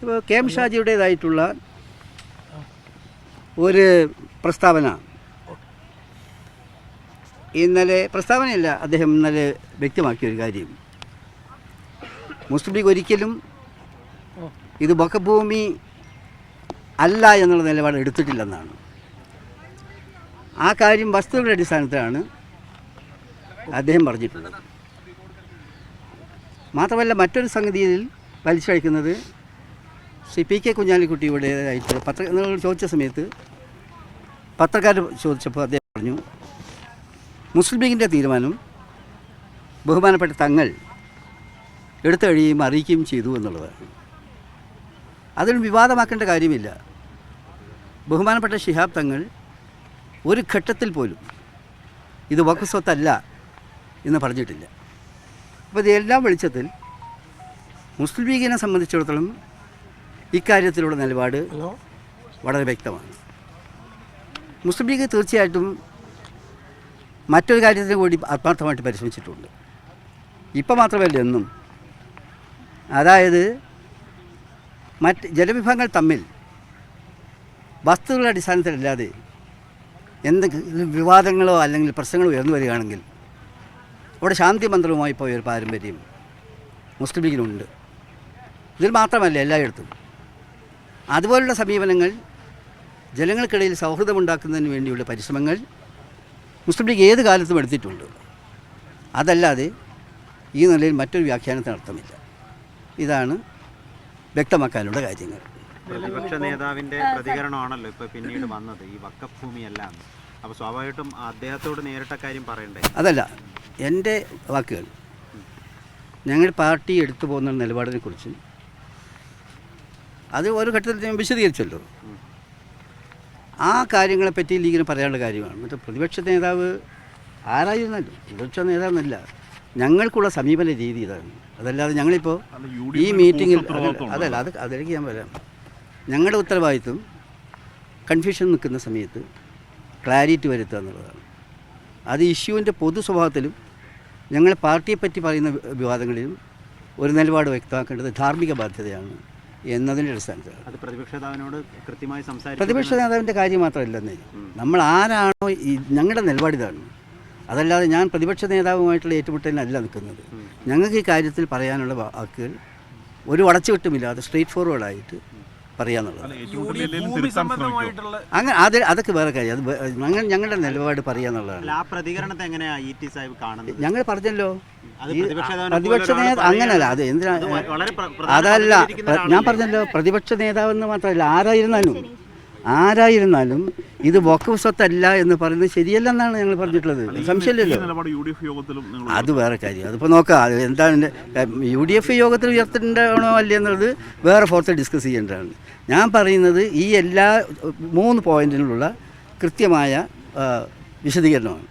ഇപ്പോൾ K M ഷാജിയുടേതായിട്ടുള്ള ഒരു പ്രസ്താവന പ്രസ്താവനയല്ല, അദ്ദേഹം ഇന്നലെ വ്യക്തമാക്കിയൊരു കാര്യം, മുസ്ലിം ലീഗ് ഒരിക്കലും ഇത് വഖഫ് ഭൂമി അല്ല എന്നുള്ള നിലപാട് എടുത്തിട്ടില്ലെന്നാണ്. ആ കാര്യം വസ്തുതകളുടെ അടിസ്ഥാനത്തിലാണ് അദ്ദേഹം പറഞ്ഞിട്ടുള്ളത്. മാത്രമല്ല മറ്റൊരു സംഗതിയിൽ വലിച്ചഴിക്കുന്നത് ശ്രീ പി കെ കുഞ്ഞാലിക്കുട്ടിയുടേതായിട്ടുള്ള നിങ്ങൾ ചോദിച്ച സമയത്ത് പത്രക്കാർ ചോദിച്ചപ്പോൾ അദ്ദേഹം പറഞ്ഞു മുസ്ലിം ലീഗിൻ്റെ തീരുമാനം ബഹുമാനപ്പെട്ട തങ്ങൾ എടുത്തു കഴിയുകയും അറിയിക്കുകയും ചെയ്തു എന്നുള്ളതാണ്. അതിന് വിവാദമാക്കേണ്ട കാര്യമില്ല. ബഹുമാനപ്പെട്ട ശിഹാബ് തങ്ങൾ ഒരു ഘട്ടത്തിൽ പോലും ഇത് വഖഫ് സ്വത്തല്ല എന്ന് പറഞ്ഞിട്ടില്ല. അപ്പോൾ ഇതെല്ലാം വെളിച്ചത്തിൽ മുസ്ലിം ലീഗിനെ സംബന്ധിച്ചിടത്തോളം ഇക്കാര്യത്തിലുള്ള നിലപാട് വളരെ വ്യക്തമാണ്. മുസ്ലിം ലീഗ് തീർച്ചയായിട്ടും മറ്റൊരു കാര്യത്തിന് കൂടി ആത്മാർത്ഥമായിട്ട് പരിശ്രമിച്ചിട്ടുണ്ട്. ഇപ്പം മാത്രമല്ല എന്നും. അതായത് മറ്റ് ജനവിഭാഗങ്ങൾ തമ്മിൽ വസ്തുതകളുടെ അടിസ്ഥാനത്തിലല്ലാതെ എന്തെങ്കിലും വിവാദങ്ങളോ അല്ലെങ്കിൽ പ്രശ്നങ്ങളോ ഉയർന്നു വരികയാണെങ്കിൽ അവിടെ ശാന്തി മന്ത്രവുമായി പോയ ഒരു പാരമ്പര്യം മുസ്ലിം ലീഗിനുണ്ട്. ഇതിൽ മാത്രമല്ല, എല്ലായിടത്തും അതുപോലുള്ള സമീപനങ്ങൾ, ജനങ്ങൾക്കിടയിൽ സൗഹൃദമുണ്ടാക്കുന്നതിന് വേണ്ടിയുള്ള പരിശ്രമങ്ങൾ മുസ്ലിം ലീഗ് ഏത് കാലത്തും എടുത്തിട്ടുണ്ട്. അതല്ലാതെ ഈ നിലയിൽ മറ്റൊരു വ്യാഖ്യാനത്തിന് അർത്ഥമില്ല. ഇതാണ് വ്യക്തമാക്കാനുള്ള കാര്യങ്ങൾ. പ്രതിപക്ഷ നേതാവിൻ്റെ പ്രതികരണമാണല്ലോ ഇപ്പോൾ പിന്നീട് വന്നത്, ഈ വഖഫ് ഭൂമിയല്ല. അപ്പോൾ സ്വാഭാവികമായിട്ടും അദ്ദേഹത്തോട് നേരിട്ട കാര്യം പറയണ്ടേ? അതല്ല എൻ്റെ വാക്കുകൾ. ഞങ്ങൾ പാർട്ടി എടുത്തു പോകുന്ന നിലപാടിനെ കുറിച്ച് അത് ഒരു ഘട്ടത്തിൽ ഞാൻ വിശദീകരിച്ചല്ലോ. ആ കാര്യങ്ങളെപ്പറ്റി ലീഗിന് പറയാനുള്ള കാര്യമാണ്. മറ്റേ പ്രതിപക്ഷ നേതാവ് ആരായിരുന്നല്ലോ, പ്രതിപക്ഷ നേതാവെന്നല്ല, ഞങ്ങൾക്കുള്ള സമീപന രീതി ഇതാണ്. അതല്ലാതെ ഞങ്ങളിപ്പോൾ ഈ മീറ്റിങ്ങിൽ അതല്ല, അതിലേക്ക് ഞാൻ വരാം. ഞങ്ങളുടെ ഉത്തരവാദിത്വം കൺഫ്യൂഷൻ നിൽക്കുന്ന സമയത്ത് ക്ലാരിറ്റി വരുത്തുക എന്നുള്ളതാണ്. അത് ഇഷ്യൂവിൻ്റെ പൊതു സ്വഭാവത്തിലും ഞങ്ങൾ പാർട്ടിയെപ്പറ്റി പറയുന്ന വിവാദങ്ങളിലും ഒരു നിലപാട് വ്യക്തമാക്കേണ്ടത് ധാർമ്മിക ബാധ്യതയാണ് എന്നതിൻ്റെ അടിസ്ഥാനത്തിലാണ്. അത് പ്രതിപക്ഷ നേതാവിനോട് കൃത്യമായി സംസാരിക്കും. പ്രതിപക്ഷ നേതാവിൻ്റെ കാര്യം മാത്രമല്ലെന്നേ, നമ്മൾ ആരാണോ ഞങ്ങളുടെ നിലപാടിതാണ്. അതല്ലാതെ ഞാൻ പ്രതിപക്ഷ നേതാവുമായിട്ടുള്ള ഏറ്റുമുട്ടലിനല്ല നിൽക്കുന്നത്. ഞങ്ങൾക്ക് ഈ കാര്യത്തിൽ പറയാനുള്ള വാക്കുകൾ ഒരു വളച്ചുവിട്ടുമില്ലാതെ സ്ട്രെയിറ്റ് ഫോർവേഡായിട്ട് പറയാന്നുള്ളത്. അങ്ങനെ അതൊക്കെ വേറെ കാര്യം. അത് ഞങ്ങളുടെ നിലപാട് പറയാന്നുള്ളതാണ്. ആ പ്രതികരണത്തെ എങ്ങനെയാണ് ഇ ടി സാഹിബ് കാണുന്നത്? ഞങ്ങൾ പറഞ്ഞല്ലോ, പ്രതിപക്ഷ നേതാവ് അങ്ങനല്ല. അത് എന്തിനാ, അതല്ല ഞാൻ പറഞ്ഞല്ലോ, പ്രതിപക്ഷ നേതാവെന്ന് മാത്രമല്ല, ആരായിരുന്നാലും ഇത് വഖഫ് സ്വത്തല്ല എന്ന് പറയുന്നത് ശരിയല്ലെന്നാണ് ഞങ്ങൾ പറഞ്ഞിട്ടുള്ളത്. സംശയമില്ലല്ലോ. അത് വേറെ കാര്യം. അതിപ്പോൾ നോക്കാം, എന്താണ് UDF യോഗത്തിൽ ഉയർത്തേണ്ടതാണോ അല്ലേ എന്നുള്ളത് വേറെ ഫോർത്ത് ഡിസ്കസ് ചെയ്യേണ്ടതാണ്. ഞാൻ പറയുന്നത് ഈ എല്ലാ 3 പോയിന്റിനുള്ള കൃത്യമായ വിശദീകരണമാണ്.